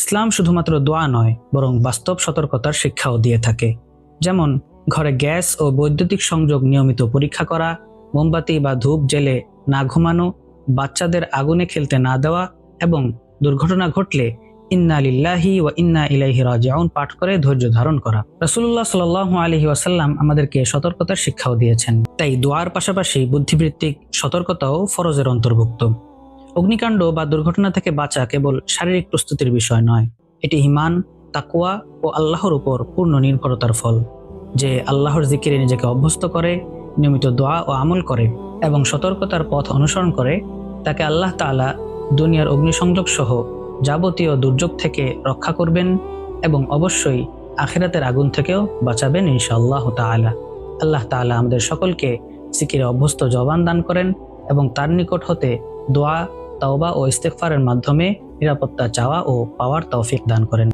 ইসলাম শুধুমাত্র দোয়া নয়, বরং বাস্তব সতর্কতার শিক্ষাও দিয়ে থাকে। যেমন ঘরে গ্যাস ও বৈদ্যুতিক সংযোগ নিয়মিত পরীক্ষা করা, মোমবাতি বা ধূপ জেলে না ঘুমানো, বাচ্চাদের আগুনে খেলতে না দেওয়া এবং দুর্ঘটনা ঘটলে ইন্না লিল্লাহি ওয়া ইন্না ইলাইহি রাজিউন পাঠ করে ধৈর্য ধারণ করা। রাসূলুল্লাহ সাল্লাল্লাহু আলাইহি ওয়াসাল্লাম আমাদেরকে সতর্কতার শিক্ষাও দিয়েছেন। তাই দোয়ার পাশাপাশি বুদ্ধিবৃত্তিক সতর্কতাও ফরজের অন্তর্ভুক্ত। অগ্নিকাণ্ড বা দুর্ঘটনা থেকে বাঁচা কেবল শারীরিক প্রস্তুতির বিষয় নয়, এটি ঈমান, তাকওয়া ও আল্লাহর উপর পূর্ণ নির্ভরতার ফল। যে আল্লাহর জিকিরে নিজেকে অভ্যস্ত করে, নিয়মিত দোয়া ও আমল করে এবং সতর্কতার পথ অনুসরণ করে, তাকে আল্লাহ তাআলা দুনিয়ার অগ্নিসংযোগ সহ যাবতীয় দুর্যোগ থেকে রক্ষা করবেন এবং অবশ্যই আখিরাতের আগুন থেকেও বাঁচাবেন ইনশাআল্লাহ তাআলা। আল্লাহ তাআলা আমাদের সকলকে জিকিরে অভ্যস্ত জবান দান করেন এবং তার নিকট হতে দোয়া, তাওবা ও ইস্তেগফারের মাধ্যমে নিরাপত্তা চাওয়া ও পাওয়ার তৌফিক দান করেন।